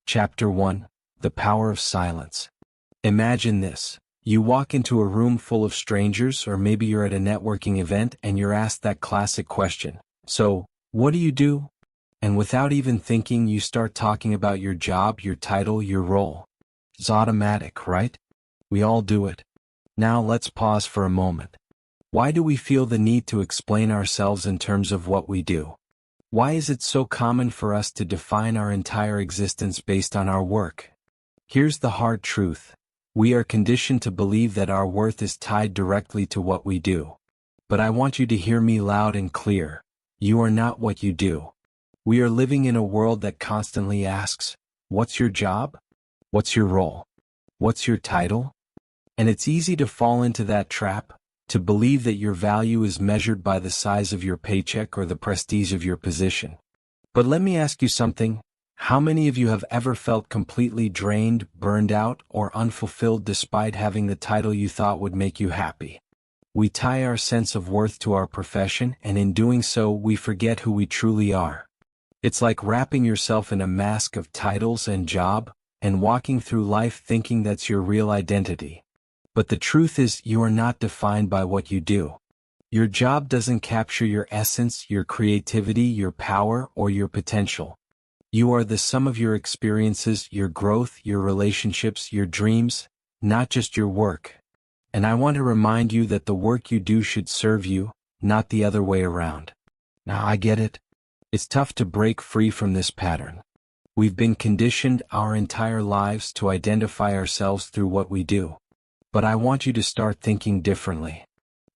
Chapter 1: The Power of Silence. Imagine this. You walk into a room full of strangers, or maybe you're at a networking event and you're asked that classic question. So, what do you do? And without even thinking, you start talking about your job, your title, your role. It's automatic, right? We all do it. Now let's pause for a moment. Why do we feel the need to explain ourselves in terms of what we do? Why is it so common for us to define our entire existence based on our work? Here's the hard truth. We are conditioned to believe that our worth is tied directly to what we do. But I want you to hear me loud and clear. You are not what you do. We are living in a world that constantly asks, what's your job? What's your role? What's your title? And it's easy to fall into that trap, to believe that your value is measured by the size of your paycheck or the prestige of your position. But let me ask you something. How many of you have ever felt completely drained, burned out, or unfulfilled despite having the title you thought would make you happy? We tie our sense of worth to our profession, and in doing so, we forget who we truly are. It's like wrapping yourself in a mask of titles and job, and walking through life thinking that's your real identity. But the truth is, you are not defined by what you do. Your job doesn't capture your essence, your creativity, your power, or your potential. You are the sum of your experiences, your growth, your relationships, your dreams, not just your work. And I want to remind you that the work you do should serve you, not the other way around. Now I get it. It's tough to break free from this pattern. We've been conditioned our entire lives to identify ourselves through what we do. But I want you to start thinking differently.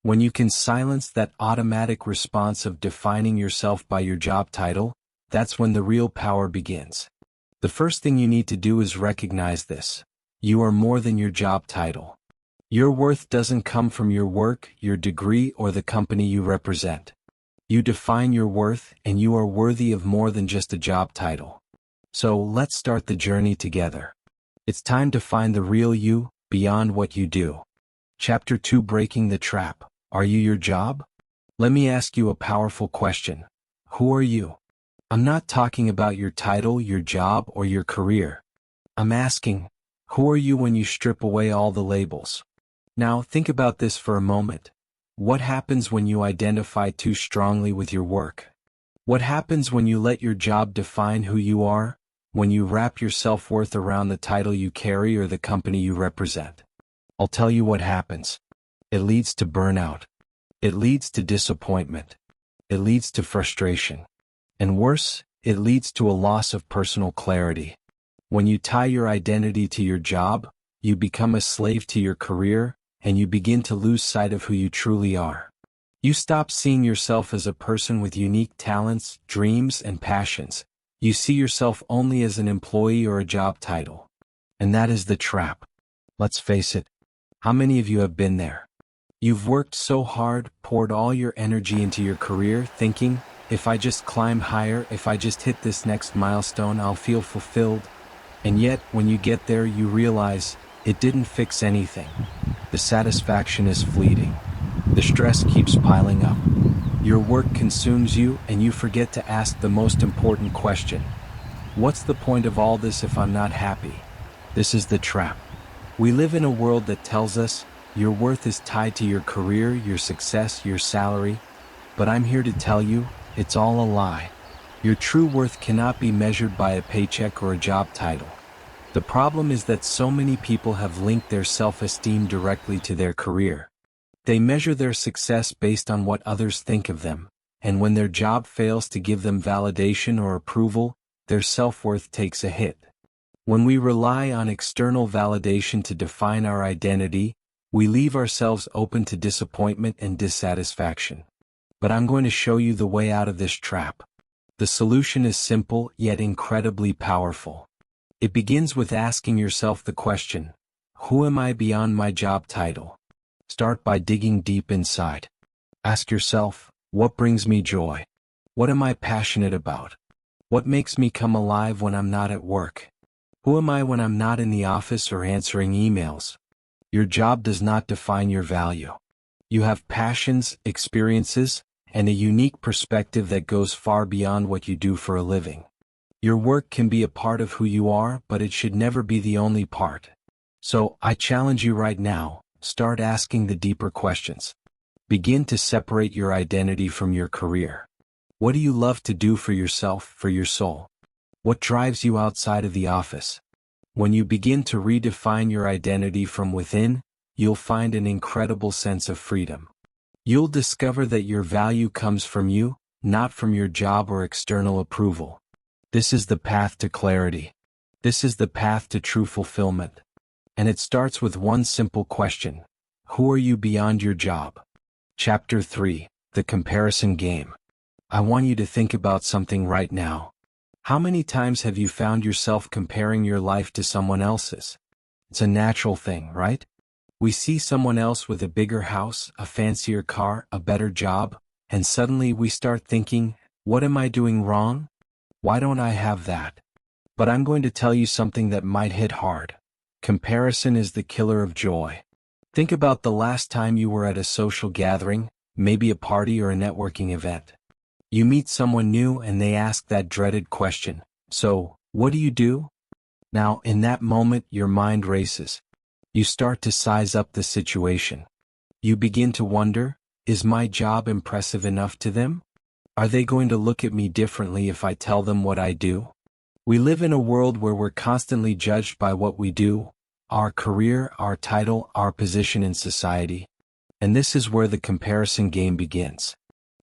When you can silence that automatic response of defining yourself by your job title, that's when the real power begins. The first thing you need to do is recognize this. You are more than your job title. Your worth doesn't come from your work, your degree, or the company you represent. You define your worth, and you are worthy of more than just a job title. So let's start the journey together. It's time to find the real you, beyond what you do. Chapter 2: Breaking the Trap. Are you your job? Let me ask you a powerful question. Who are you? I'm not talking about your title, your job, or your career. I'm asking, who are you when you strip away all the labels? Now think about this for a moment. What happens when you identify too strongly with your work? What happens when you let your job define who you are? When you wrap your self-worth around the title you carry or the company you represent? I'll tell you what happens. It leads to burnout. It leads to disappointment. It leads to frustration. And worse, it leads to a loss of personal clarity. When you tie your identity to your job, you become a slave to your career, and you begin to lose sight of who you truly are. You stop seeing yourself as a person with unique talents, dreams, and passions. You see yourself only as an employee or a job title. And that is the trap. Let's face it. How many of you have been there? You've worked so hard, poured all your energy into your career, thinking, if I just climb higher, if I just hit this next milestone, I'll feel fulfilled. And yet, when you get there, you realize it didn't fix anything. The satisfaction is fleeting. The stress keeps piling up. Your work consumes you, and you forget to ask the most important question. What's the point of all this if I'm not happy? This is the trap. We live in a world that tells us your worth is tied to your career, your success, your salary. But I'm here to tell you, it's all a lie. Your true worth cannot be measured by a paycheck or a job title. The problem is that so many people have linked their self-esteem directly to their career. They measure their success based on what others think of them, and when their job fails to give them validation or approval, their self-worth takes a hit. When we rely on external validation to define our identity, we leave ourselves open to disappointment and dissatisfaction. But I'm going to show you the way out of this trap. The solution is simple, yet incredibly powerful. It begins with asking yourself the question, who am I beyond my job title? Start by digging deep inside. Ask yourself, what brings me joy? What am I passionate about? What makes me come alive when I'm not at work? Who am I when I'm not in the office or answering emails? Your job does not define your value. You have passions, experiences, and a unique perspective that goes far beyond what you do for a living. Your work can be a part of who you are, but it should never be the only part. So, I challenge you right now, start asking the deeper questions. Begin to separate your identity from your career. What do you love to do for yourself, for your soul? What drives you outside of the office? When you begin to redefine your identity from within, you'll find an incredible sense of freedom. You'll discover that your value comes from you, not from your job or external approval. This is the path to clarity. This is the path to true fulfillment. And it starts with one simple question. Who are you beyond your job? Chapter 3, The Comparison Game. I want you to think about something right now. How many times have you found yourself comparing your life to someone else's? It's a natural thing, right? We see someone else with a bigger house, a fancier car, a better job, and suddenly we start thinking, what am I doing wrong? Why don't I have that? But I'm going to tell you something that might hit hard. Comparison is the killer of joy. Think about the last time you were at a social gathering, maybe a party or a networking event. You meet someone new and they ask that dreaded question, so, what do you do? Now, in that moment, your mind races. You start to size up the situation. You begin to wonder, is my job impressive enough to them? Are they going to look at me differently if I tell them what I do? We live in a world where we're constantly judged by what we do, our career, our title, our position in society. And this is where the comparison game begins.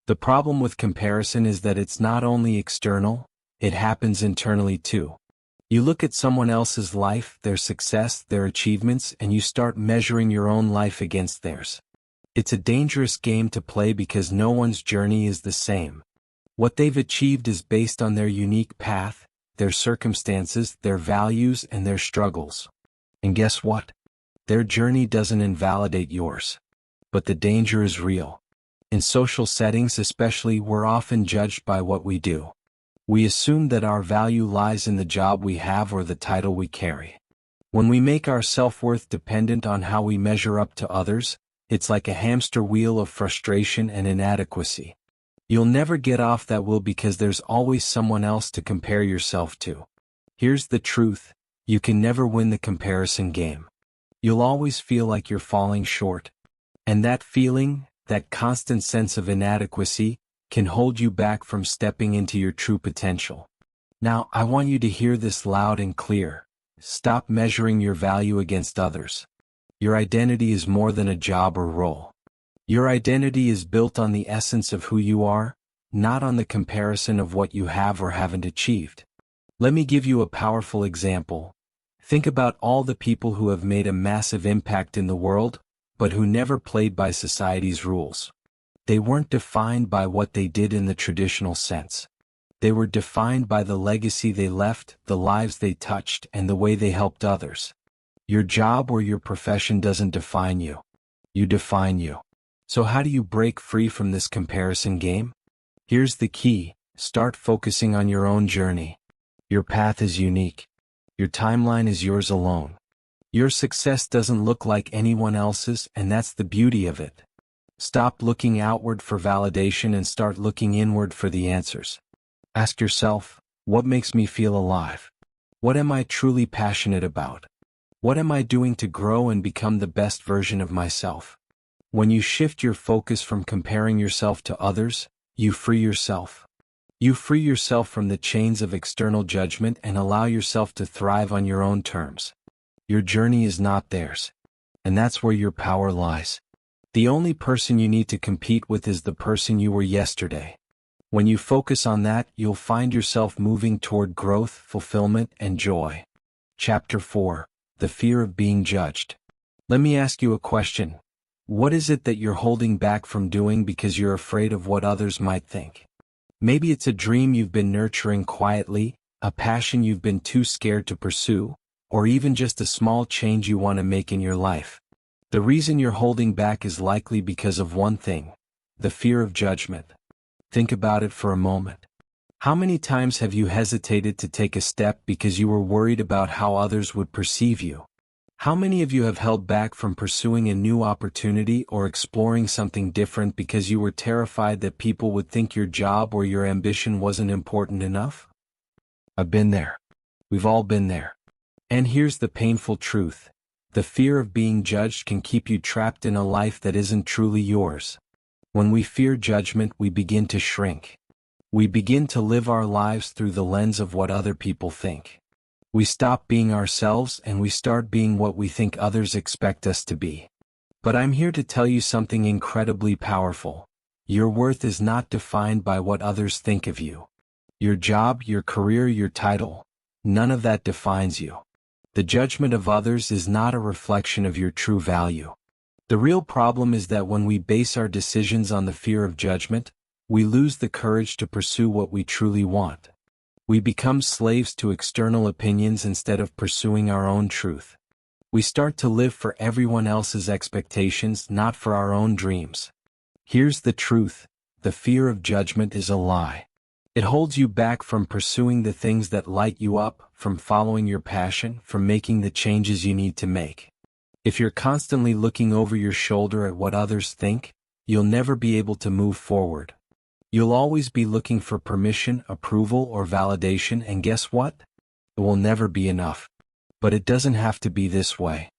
The problem with comparison is that it's not only external, it happens internally too. You look at someone else's life, their success, their achievements, and you start measuring your own life against theirs. It's a dangerous game to play because no one's journey is the same. What they've achieved is based on their unique path, their circumstances, their values, and their struggles. And guess what? Their journey doesn't invalidate yours. But the danger is real. In social settings especially, we're often judged by what we do. We assume that our value lies in the job we have or the title we carry. When we make our self-worth dependent on how we measure up to others, it's like a hamster wheel of frustration and inadequacy. You'll never get off that wheel because there's always someone else to compare yourself to. Here's the truth, you can never win the comparison game. You'll always feel like you're falling short. And that feeling, that constant sense of inadequacy, can hold you back from stepping into your true potential. Now, I want you to hear this loud and clear. Stop measuring your value against others. Your identity is more than a job or role. Your identity is built on the essence of who you are, not on the comparison of what you have or haven't achieved. Let me give you a powerful example. Think about all the people who have made a massive impact in the world, but who never played by society's rules. They weren't defined by what they did in the traditional sense. They were defined by the legacy they left, the lives they touched, and the way they helped others. Your job or your profession doesn't define you. You define you. So how do you break free from this comparison game? Here's the key. Start focusing on your own journey. Your path is unique. Your timeline is yours alone. Your success doesn't look like anyone else's, and that's the beauty of it. Stop looking outward for validation and start looking inward for the answers. Ask yourself, what makes me feel alive? What am I truly passionate about? What am I doing to grow and become the best version of myself? When you shift your focus from comparing yourself to others, you free yourself. You free yourself from the chains of external judgment and allow yourself to thrive on your own terms. Your journey is not theirs. And that's where your power lies. The only person you need to compete with is the person you were yesterday. When you focus on that, you'll find yourself moving toward growth, fulfillment, and joy. Chapter 4. The Fear of Being Judged. Let me ask you a question. What is it that you're holding back from doing because you're afraid of what others might think? Maybe it's a dream you've been nurturing quietly, a passion you've been too scared to pursue, or even just a small change you want to make in your life. The reason you're holding back is likely because of one thing: the fear of judgment. Think about it for a moment. How many times have you hesitated to take a step because you were worried about how others would perceive you? How many of you have held back from pursuing a new opportunity or exploring something different because you were terrified that people would think your job or your ambition wasn't important enough? I've been there. We've all been there. And here's the painful truth. The fear of being judged can keep you trapped in a life that isn't truly yours. When we fear judgment, we begin to shrink. We begin to live our lives through the lens of what other people think. We stop being ourselves and we start being what we think others expect us to be. But I'm here to tell you something incredibly powerful. Your worth is not defined by what others think of you. Your job, your career, your title, none of that defines you. The judgment of others is not a reflection of your true value. The real problem is that when we base our decisions on the fear of judgment, we lose the courage to pursue what we truly want. We become slaves to external opinions instead of pursuing our own truth. We start to live for everyone else's expectations, not for our own dreams. Here's the truth: the fear of judgment is a lie. It holds you back from pursuing the things that light you up, from following your passion, from making the changes you need to make. If you're constantly looking over your shoulder at what others think, you'll never be able to move forward. You'll always be looking for permission, approval, or validation, and guess what? It will never be enough. But it doesn't have to be this way.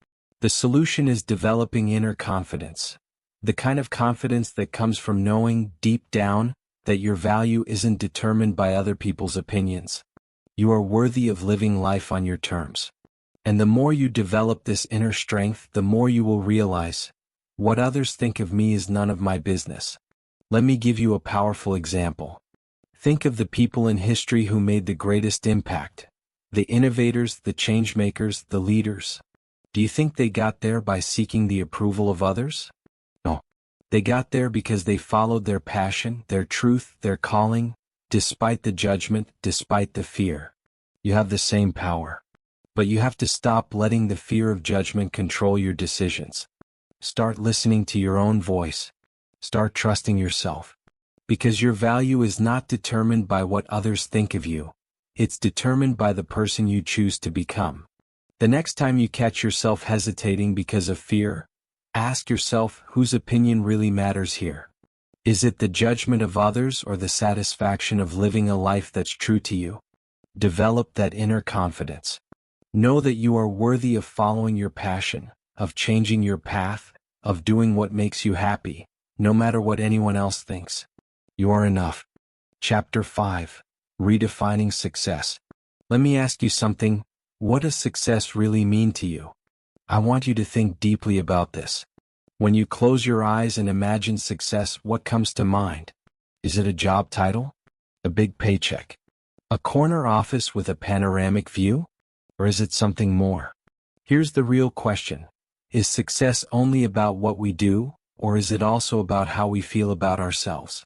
The solution is developing inner confidence. The kind of confidence that comes from knowing, deep down, that your value isn't determined by other people's opinions. You are worthy of living life on your terms. And the more you develop this inner strength, the more you will realize, what others think of me is none of my business. Let me give you a powerful example. Think of the people in history who made the greatest impact. The innovators, the changemakers, the leaders. Do you think they got there by seeking the approval of others? No. They got there because they followed their passion, their truth, their calling, despite the judgment, despite the fear. You have the same power. But you have to stop letting the fear of judgment control your decisions. Start listening to your own voice. Start trusting yourself. Because your value is not determined by what others think of you. It's determined by the person you choose to become. The next time you catch yourself hesitating because of fear, ask yourself whose opinion really matters here. Is it the judgment of others or the satisfaction of living a life that's true to you? Develop that inner confidence. Know that you are worthy of following your passion, of changing your path, of doing what makes you happy, no matter what anyone else thinks. You are enough. Chapter 5. Redefining Success. Let me ask you something. What does success really mean to you? I want you to think deeply about this. When you close your eyes and imagine success, what comes to mind? Is it a job title? A big paycheck? A corner office with a panoramic view? Or is it something more? Here's the real question. Is success only about what we do, or is it also about how we feel about ourselves?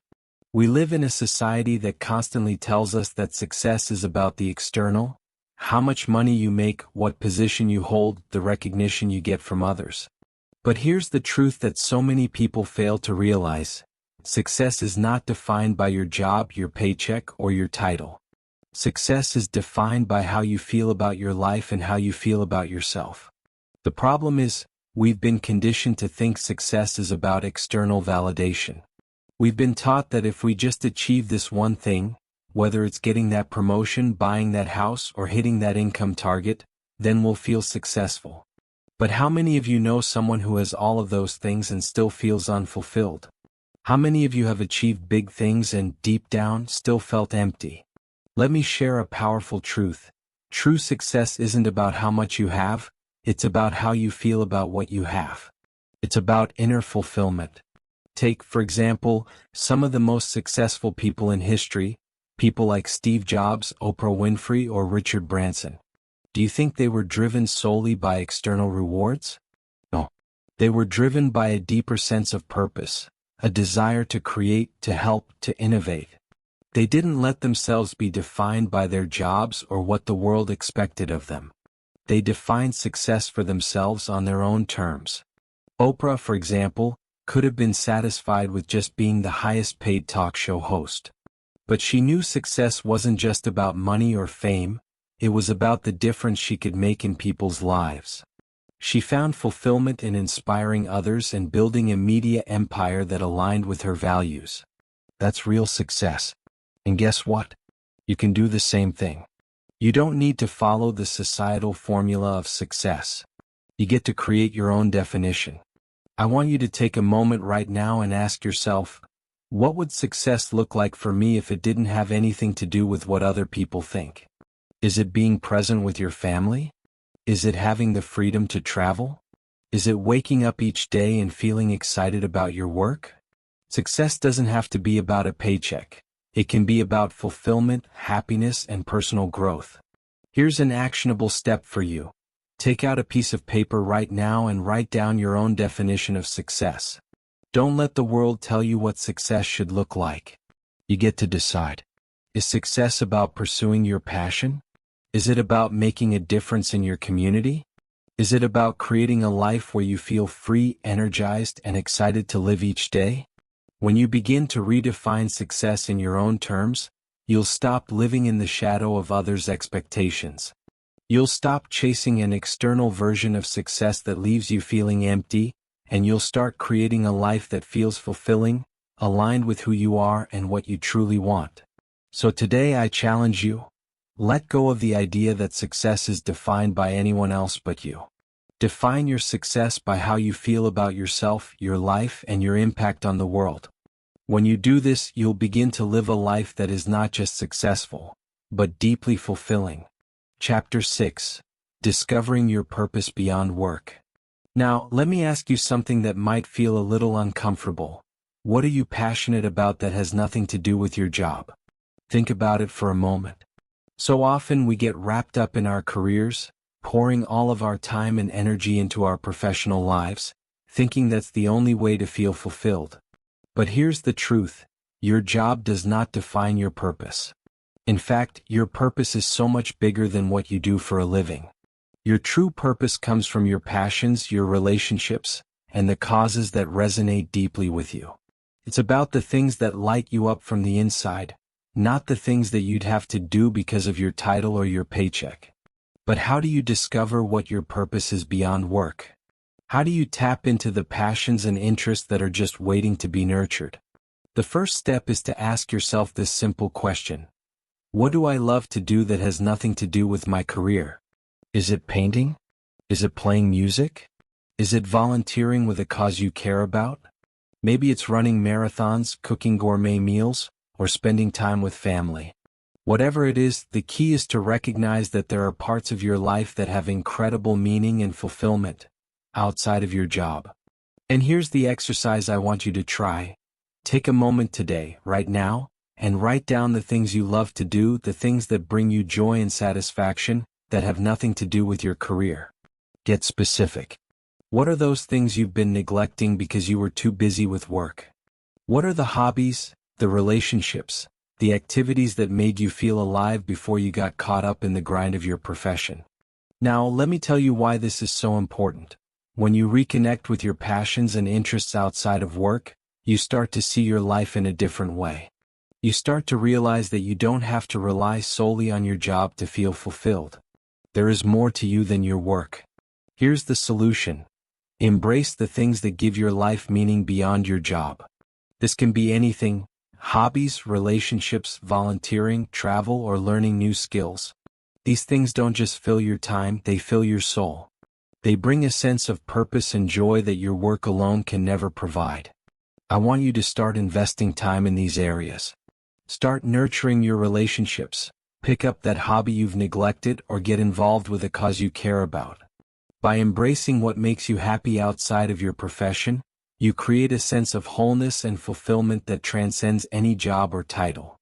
We live in a society that constantly tells us that success is about the external, how much money you make, what position you hold, the recognition you get from others. But here's the truth that so many people fail to realize. Success is not defined by your job, your paycheck, or your title. Success is defined by how you feel about your life and how you feel about yourself. The problem is, we've been conditioned to think success is about external validation. We've been taught that if we just achieve this one thing, whether it's getting that promotion, buying that house, or hitting that income target, then we'll feel successful. But how many of you know someone who has all of those things and still feels unfulfilled? How many of you have achieved big things and, deep down, still felt empty? Let me share a powerful truth. True success isn't about how much you have, it's about how you feel about what you have. It's about inner fulfillment. Take, for example, some of the most successful people in history, people like Steve Jobs, Oprah Winfrey, or Richard Branson. Do you think they were driven solely by external rewards? No. They were driven by a deeper sense of purpose, a desire to create, to help, to innovate. They didn't let themselves be defined by their jobs or what the world expected of them. They defined success for themselves on their own terms. Oprah, for example, could have been satisfied with just being the highest paid talk show host. But she knew success wasn't just about money or fame, it was about the difference she could make in people's lives. She found fulfillment in inspiring others and building a media empire that aligned with her values. That's real success. And guess what? You can do the same thing. You don't need to follow the societal formula of success. You get to create your own definition. I want you to take a moment right now and ask yourself, what would success look like for me if it didn't have anything to do with what other people think? Is it being present with your family? Is it having the freedom to travel? Is it waking up each day and feeling excited about your work? Success doesn't have to be about a paycheck. It can be about fulfillment, happiness, and personal growth. Here's an actionable step for you. Take out a piece of paper right now and write down your own definition of success. Don't let the world tell you what success should look like. You get to decide. Is success about pursuing your passion? Is it about making a difference in your community? Is it about creating a life where you feel free, energized, and excited to live each day? When you begin to redefine success in your own terms, you'll stop living in the shadow of others' expectations. You'll stop chasing an external version of success that leaves you feeling empty, and you'll start creating a life that feels fulfilling, aligned with who you are and what you truly want. So today I challenge you. Let go of the idea that success is defined by anyone else but you. Define your success by how you feel about yourself, your life, and your impact on the world. When you do this, you'll begin to live a life that is not just successful, but deeply fulfilling. Chapter 6. Discovering your purpose beyond work. Now, let me ask you something that might feel a little uncomfortable. What are you passionate about that has nothing to do with your job? Think about it for a moment. So often we get wrapped up in our careers, pouring all of our time and energy into our professional lives, thinking that's the only way to feel fulfilled. But here's the truth, your job does not define your purpose. In fact, your purpose is so much bigger than what you do for a living. Your true purpose comes from your passions, your relationships, and the causes that resonate deeply with you. It's about the things that light you up from the inside, not the things that you'd have to do because of your title or your paycheck. But how do you discover what your purpose is beyond work? How do you tap into the passions and interests that are just waiting to be nurtured? The first step is to ask yourself this simple question. What do I love to do that has nothing to do with my career? Is it painting? Is it playing music? Is it volunteering with a cause you care about? Maybe it's running marathons, cooking gourmet meals, or spending time with family. Whatever it is, the key is to recognize that there are parts of your life that have incredible meaning and fulfillment outside of your job. And here's the exercise I want you to try. Take a moment today, right now, and write down the things you love to do, the things that bring you joy and satisfaction, that have nothing to do with your career. Get specific. What are those things you've been neglecting because you were too busy with work? What are the hobbies, the relationships, the activities that made you feel alive before you got caught up in the grind of your profession? Now, let me tell you why this is so important. When you reconnect with your passions and interests outside of work, you start to see your life in a different way. You start to realize that you don't have to rely solely on your job to feel fulfilled. There is more to you than your work. Here's the solution. Embrace the things that give your life meaning beyond your job. This can be anything: hobbies, relationships, volunteering, travel, or learning new skills. These things don't just fill your time, they fill your soul. They bring a sense of purpose and joy that your work alone can never provide. I want you to start investing time in these areas. Start nurturing your relationships. Pick up that hobby you've neglected or get involved with a cause you care about. By embracing what makes you happy outside of your profession, you create a sense of wholeness and fulfillment that transcends any job or title.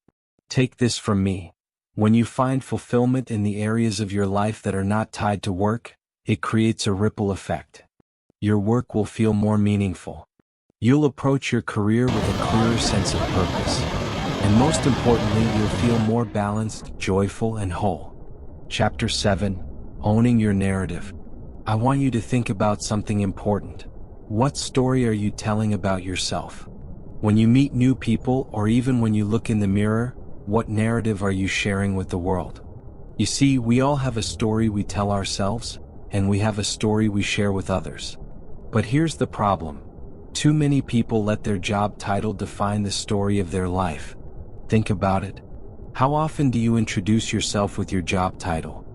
Take this from me. When you find fulfillment in the areas of your life that are not tied to work, it creates a ripple effect. Your work will feel more meaningful. You'll approach your career with a clearer sense of purpose. And most importantly, you'll feel more balanced, joyful, and whole. Chapter 7. Owning your narrative. I want you to think about something important. What story are you telling about yourself? When you meet new people, or even when you look in the mirror, what narrative are you sharing with the world? You see, we all have a story we tell ourselves, and we have a story we share with others. But here's the problem. Too many people let their job title define the story of their life. Think about it. How often do you introduce yourself with your job title?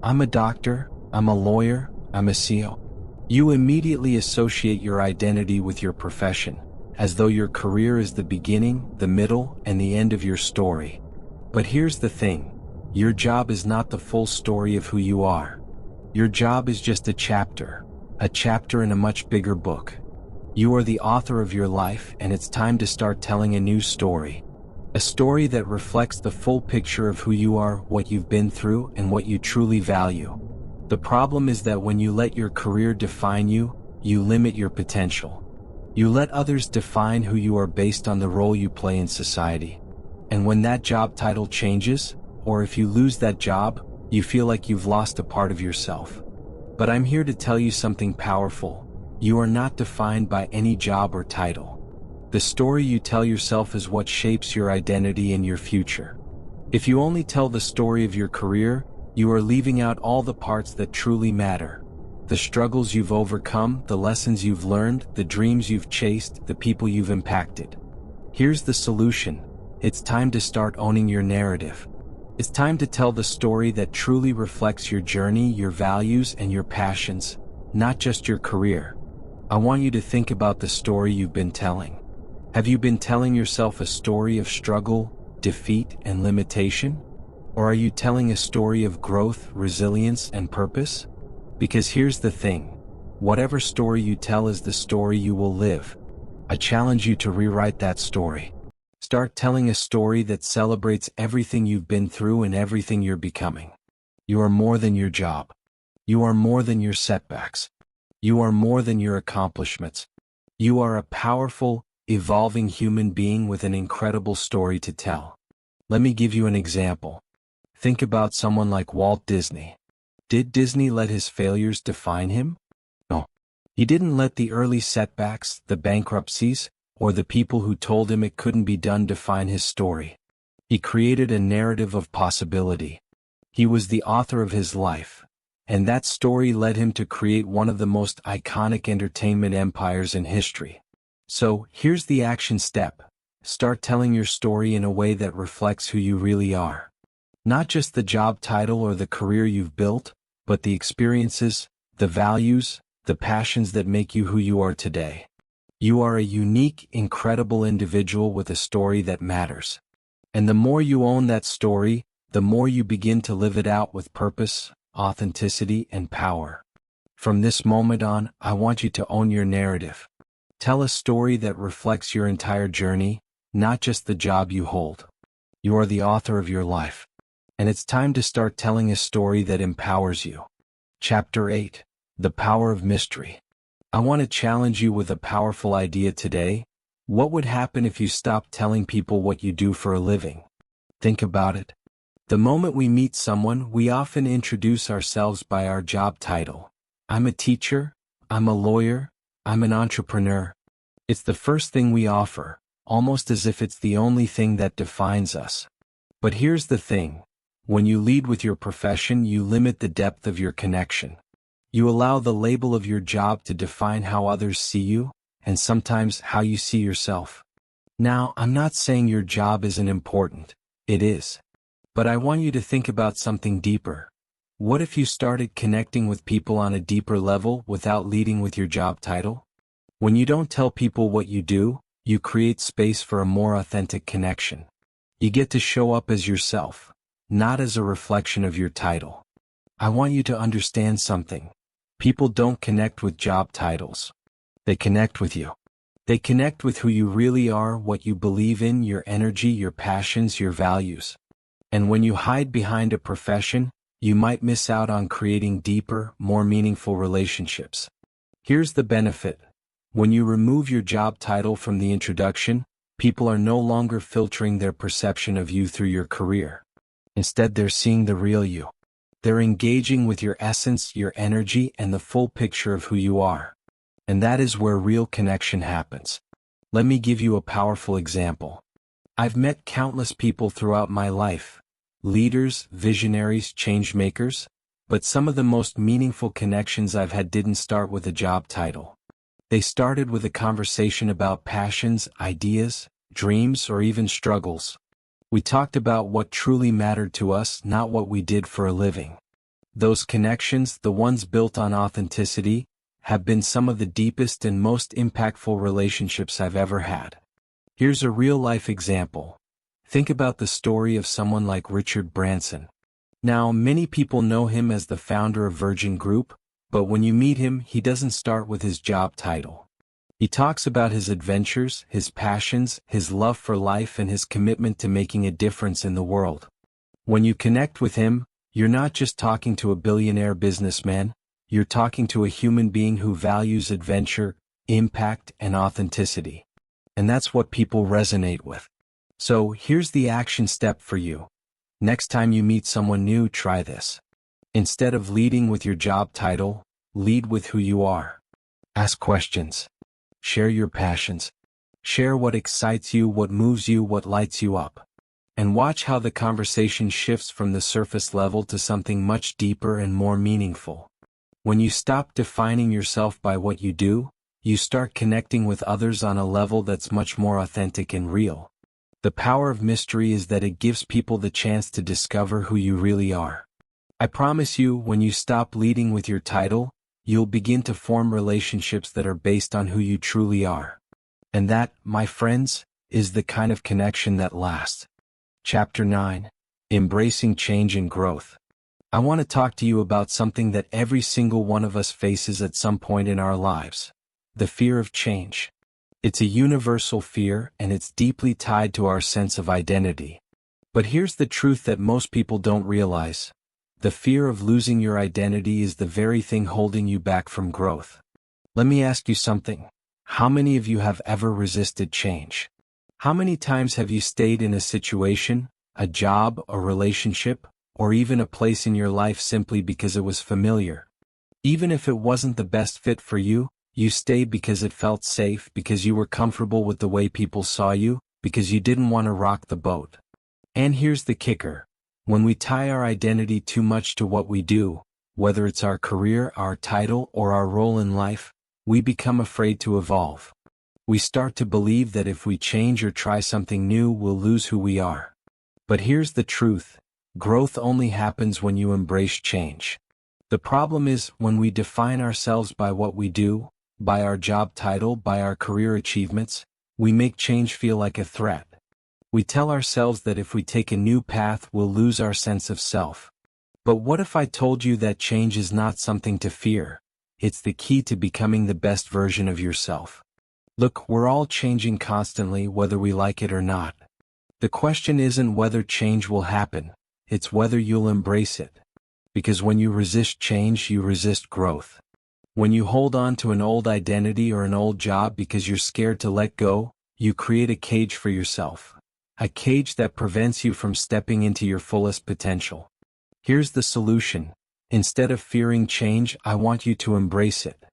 I'm a doctor, I'm a lawyer, I'm a CEO. You immediately associate your identity with your profession, as though your career is the beginning, the middle, and the end of your story. But here's the thing. Your job is not the full story of who you are. Your job is just a chapter in a much bigger book. You are the author of your life, and it's time to start telling a new story. A story that reflects the full picture of who you are, what you've been through, and what you truly value. The problem is that when you let your career define you, you limit your potential. You let others define who you are based on the role you play in society. And when that job title changes, or if you lose that job, you feel like you've lost a part of yourself. But I'm here to tell you something powerful. You are not defined by any job or title. The story you tell yourself is what shapes your identity and your future. If you only tell the story of your career, you are leaving out all the parts that truly matter. The struggles you've overcome, the lessons you've learned, the dreams you've chased, the people you've impacted. Here's the solution. It's time to start owning your narrative. It's time to tell the story that truly reflects your journey, your values, and your passions, not just your career. I want you to think about the story you've been telling. Have you been telling yourself a story of struggle, defeat, and limitation? Or are you telling a story of growth, resilience, and purpose? Because here's the thing. Whatever story you tell is the story you will live. I challenge you to rewrite that story. Start telling a story that celebrates everything you've been through and everything you're becoming. You are more than your job. You are more than your setbacks. You are more than your accomplishments. You are a powerful, evolving human being with an incredible story to tell. Let me give you an example. Think about someone like Walt Disney. Did Disney let his failures define him? No. He didn't let the early setbacks, the bankruptcies, or the people who told him it couldn't be done define his story. He created a narrative of possibility. He was the author of his life, and that story led him to create one of the most iconic entertainment empires in history. So, here's the action step. Start telling your story in a way that reflects who you really are. Not just the job title or the career you've built, but the experiences, the values, the passions that make you who you are today. You are a unique, incredible individual with a story that matters. And the more you own that story, the more you begin to live it out with purpose, authenticity, and power. From this moment on, I want you to own your narrative. Tell a story that reflects your entire journey, not just the job you hold. You are the author of your life. And it's time to start telling a story that empowers you. Chapter 8. The Power of Mystery. I want to challenge you with a powerful idea today. What would happen if you stopped telling people what you do for a living? Think about it. The moment we meet someone, we often introduce ourselves by our job title. I'm a teacher, I'm a lawyer, I'm an entrepreneur. It's the first thing we offer, almost as if it's the only thing that defines us. But here's the thing. When you lead with your profession, you limit the depth of your connection. You allow the label of your job to define how others see you, and sometimes how you see yourself. Now, I'm not saying your job isn't important. It is. But I want you to think about something deeper. What if you started connecting with people on a deeper level without leading with your job title? When you don't tell people what you do, you create space for a more authentic connection. You get to show up as yourself, not as a reflection of your title. I want you to understand something. People don't connect with job titles. They connect with you. They connect with who you really are, what you believe in, your energy, your passions, your values. And when you hide behind a profession, you might miss out on creating deeper, more meaningful relationships. Here's the benefit. When you remove your job title from the introduction, people are no longer filtering their perception of you through your career. Instead, they're seeing the real you. They're engaging with your essence, your energy, and the full picture of who you are. And that is where real connection happens. Let me give you a powerful example. I've met countless people throughout my life. Leaders, visionaries, change makers. But some of the most meaningful connections I've had didn't start with a job title. They started with a conversation about passions, ideas, dreams, or even struggles. We talked about what truly mattered to us, not what we did for a living. Those connections, the ones built on authenticity, have been some of the deepest and most impactful relationships I've ever had. Here's a real-life example. Think about the story of someone like Richard Branson. Now, many people know him as the founder of Virgin Group, but when you meet him, he doesn't start with his job title. He talks about his adventures, his passions, his love for life, and his commitment to making a difference in the world. When you connect with him, you're not just talking to a billionaire businessman, you're talking to a human being who values adventure, impact, and authenticity. And that's what people resonate with. So, here's the action step for you. Next time you meet someone new, try this. Instead of leading with your job title, lead with who you are. Ask questions. Share your passions. Share what excites you, what moves you, what lights you up. And watch how the conversation shifts from the surface level to something much deeper and more meaningful. When you stop defining yourself by what you do, you start connecting with others on a level that's much more authentic and real. The power of mystery is that it gives people the chance to discover who you really are. I promise you, when you stop leading with your title, you'll begin to form relationships that are based on who you truly are. And that, my friends, is the kind of connection that lasts. Chapter 9. Embracing Change and Growth. I want to talk to you about something that every single one of us faces at some point in our lives. The fear of change. It's a universal fear, and it's deeply tied to our sense of identity. But here's the truth that most people don't realize. The fear of losing your identity is the very thing holding you back from growth. Let me ask you something. How many of you have ever resisted change? How many times have you stayed in a situation, a job, a relationship, or even a place in your life simply because it was familiar? Even if it wasn't the best fit for you, you stayed because it felt safe, because you were comfortable with the way people saw you, because you didn't want to rock the boat. And here's the kicker. When we tie our identity too much to what we do, whether it's our career, our title, or our role in life, we become afraid to evolve. We start to believe that if we change or try something new, we'll lose who we are. But here's the truth. Growth only happens when you embrace change. The problem is, when we define ourselves by what we do, by our job title, by our career achievements, we make change feel like a threat. We tell ourselves that if we take a new path, we'll lose our sense of self. But what if I told you that change is not something to fear? It's the key to becoming the best version of yourself. Look, we're all changing constantly, whether we like it or not. The question isn't whether change will happen, it's whether you'll embrace it. Because when you resist change, you resist growth. When you hold on to an old identity or an old job because you're scared to let go, you create a cage for yourself. A cage that prevents you from stepping into your fullest potential. Here's the solution. Instead of fearing change, I want you to embrace it.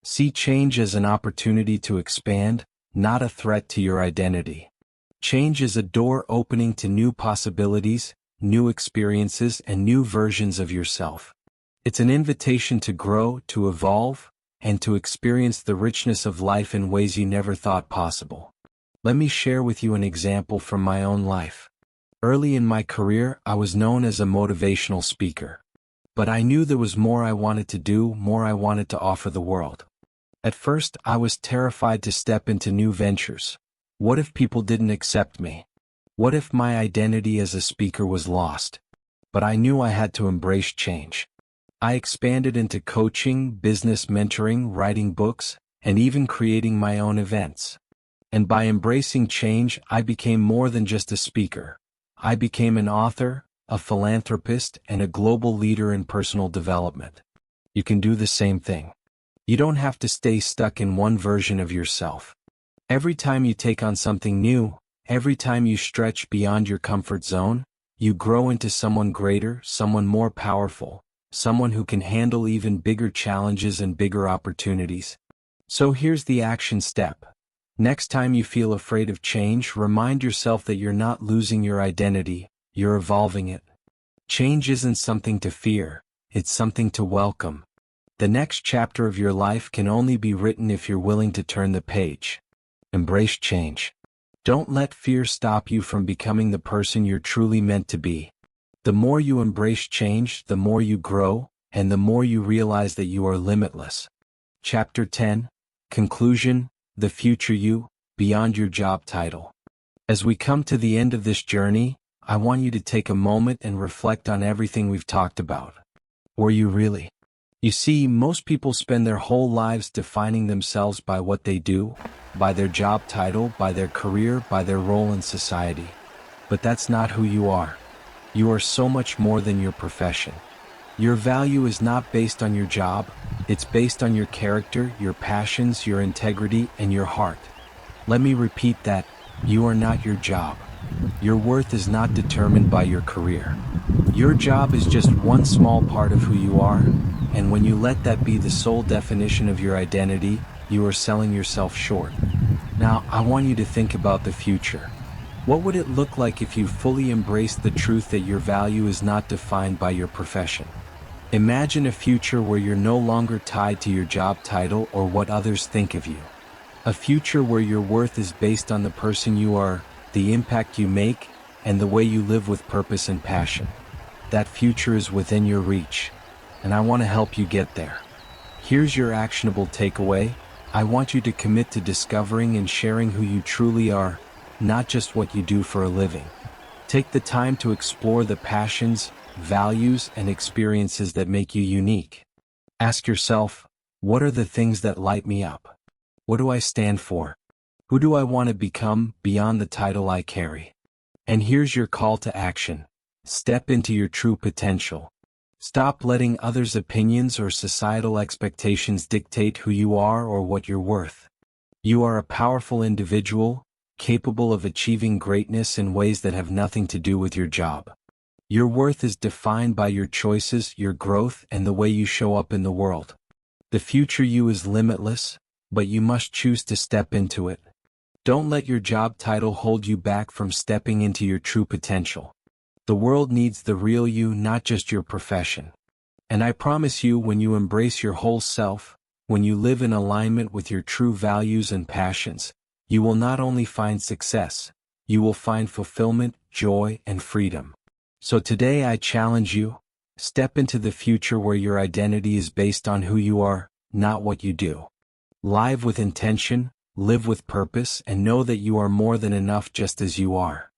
See change as an opportunity to expand, not a threat to your identity. Change is a door opening to new possibilities, new experiences, and new versions of yourself. It's an invitation to grow, to evolve, and to experience the richness of life in ways you never thought possible. Let me share with you an example from my own life. Early in my career, I was known as a motivational speaker. But I knew there was more I wanted to do, more I wanted to offer the world. At first, I was terrified to step into new ventures. What if people didn't accept me? What if my identity as a speaker was lost? But I knew I had to embrace change. I expanded into coaching, business mentoring, writing books, and even creating my own events. And by embracing change, I became more than just a speaker. I became an author, a philanthropist, and a global leader in personal development. You can do the same thing. You don't have to stay stuck in one version of yourself. Every time you take on something new, every time you stretch beyond your comfort zone, you grow into someone greater, someone more powerful, someone who can handle even bigger challenges and bigger opportunities. So here's the action step. Next time you feel afraid of change, remind yourself that you're not losing your identity, you're evolving it. Change isn't something to fear, it's something to welcome. The next chapter of your life can only be written if you're willing to turn the page. Embrace change. Don't let fear stop you from becoming the person you're truly meant to be. The more you embrace change, the more you grow, and the more you realize that you are limitless. Chapter 10, Conclusion, The Future You, Beyond Your Job Title. As we come to the end of this journey, I want you to take a moment and reflect on everything we've talked about. Were you really? You see, most people spend their whole lives defining themselves by what they do, by their job title, by their career, by their role in society. But that's not who you are. You are so much more than your profession. Your value is not based on your job, it's based on your character, your passions, your integrity, and your heart. Let me repeat that, you are not your job. Your worth is not determined by your career. Your job is just one small part of who you are, and when you let that be the sole definition of your identity, you are selling yourself short. Now, I want you to think about the future. What would it look like if you fully embraced the truth that your value is not defined by your profession? Imagine a future where you're no longer tied to your job title or what others think of you. A future where your worth is based on the person you are, the impact you make, and the way you live with purpose and passion. That future is within your reach, and I want to help you get there. Here's your actionable takeaway. I want you to commit to discovering and sharing who you truly are, not just what you do for a living. Take the time to explore the passions, values, and experiences that make you unique. Ask yourself, what are the things that light me up? What do I stand for? Who do I want to become beyond the title I carry? And here's your call to action. Step into your true potential. Stop letting others' opinions or societal expectations dictate who you are or what you're worth. You are a powerful individual, capable of achieving greatness in ways that have nothing to do with your job. Your worth is defined by your choices, your growth, and the way you show up in the world. The future you is limitless, but you must choose to step into it. Don't let your job title hold you back from stepping into your true potential. The world needs the real you, not just your profession. And I promise you, when you embrace your whole self, when you live in alignment with your true values and passions, you will not only find success, you will find fulfillment, joy, and freedom. So today I challenge you, step into the future where your identity is based on who you are, not what you do. Live with intention, live with purpose, and know that you are more than enough just as you are.